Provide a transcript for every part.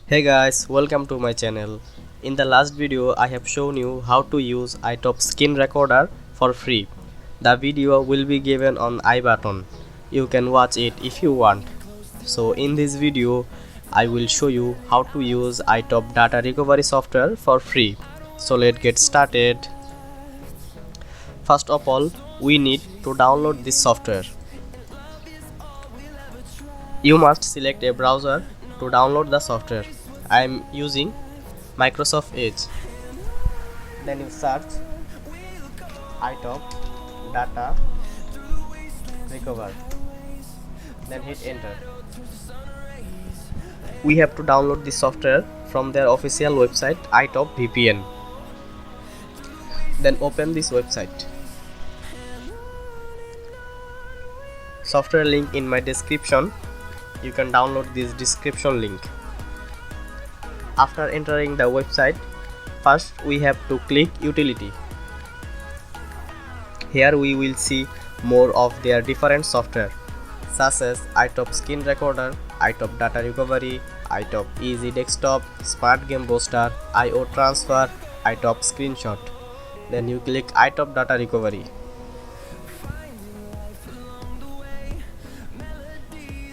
Hey guys, welcome to my channel. In the last video I have shown you how to use ITOP screen recorder for free. The video will be given on I button. You can watch it if you want. So in this video I will show you how to use ITOP data recovery software for free. So let's get started. First of all, we need to download this software. You must select a browser to download the software. I am using Microsoft Edge. Then you search ITOP Data Recovery. Then hit enter. We have to download this software from their official website ITOP VPN. Then open this website. Software link in my description. You can download this description link. After entering the website, first we have to click utility. Here we will see more of their different software such as ITOP screen recorder, ITOP data recovery, ITOP easy desktop, smart game booster, IO transfer, ITOP screenshot. Then you click ITOP data recovery.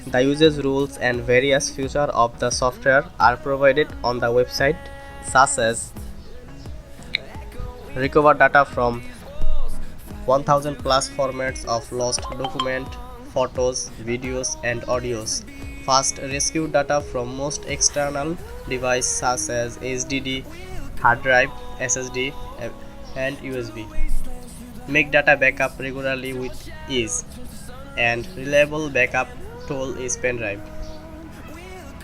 The usage rules and various features of the software are provided on the website, such as recover data from 1000 plus formats of lost document, photos, videos and audios. Fast rescue data from most external devices such as HDD, hard drive, SSD and USB. Make data backup regularly with ease, and reliable backup tool is pen drive.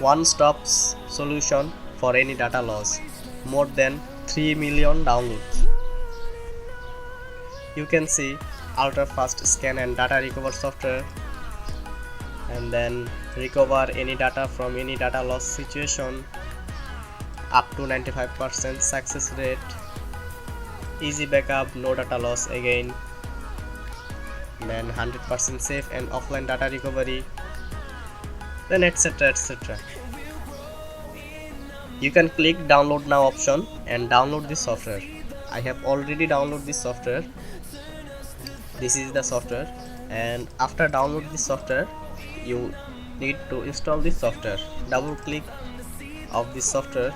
One-stop solution for any data loss. More than 3 million downloads. You can see ultra fast scan and data recover software, and then recover any data from any data loss situation, up to 95% success rate, easy backup, no data loss again, then 100% safe and offline data recovery, then etc. You can click download now option and download this software. I have already downloaded this software. This is the software, and after download this software you need to install this software. Double click of this software,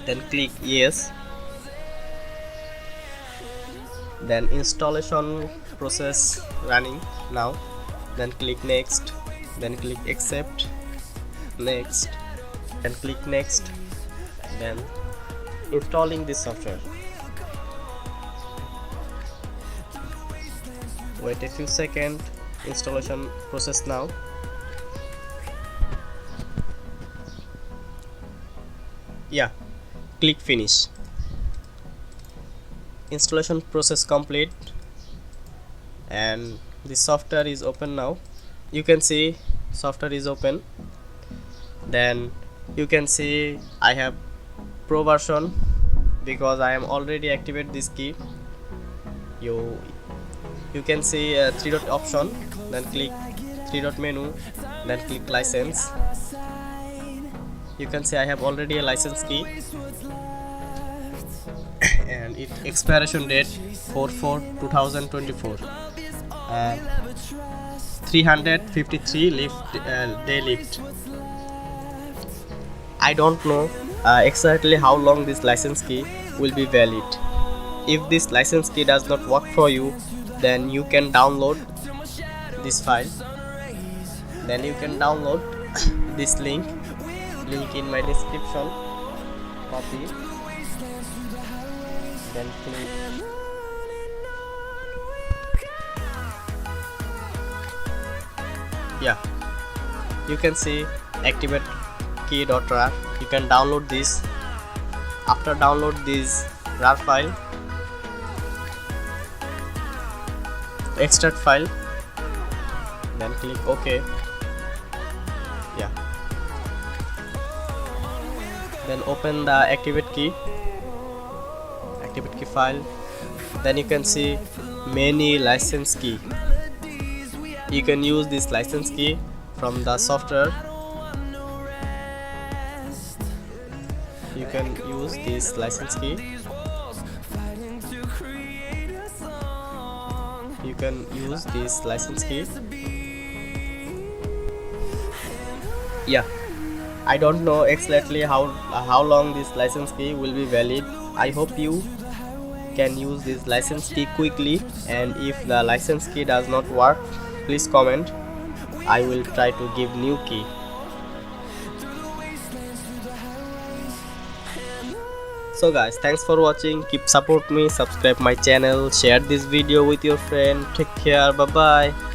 then click yes. Then installation process running now. Then click next, then click accept, next, then click next. Then installing this software. Wait a few seconds. Installation process now. Yeah, click finish. Installation process complete, and the software is open now. You can see software is open. Then you can see I have pro version because I am already activate this key. You can see a 3-dot option, then click 3-dot menu, then click license. You can see I have already a license key, and its expiration date 4/4/2024. 353 day lift. I don't know exactly how long this license key will be valid. If this license key does not work for you, then you can download this file. Then you can download this link in my description. Copy, then click you can see activate key.rar. You can download this. After download this rar file, extract file, then click OK. Then open the activate key file. Then you can see many license key. You can use this license key from the software. you can use this license key. You can use this license key. Yeah, I don't know exactly how long this license key will be valid. I hope you can use this license key quickly, and if the license key does not work, please comment. I will try to give new key. So guys, thanks for watching. Keep support me, subscribe my channel, share this video with your friend. Take care, bye bye.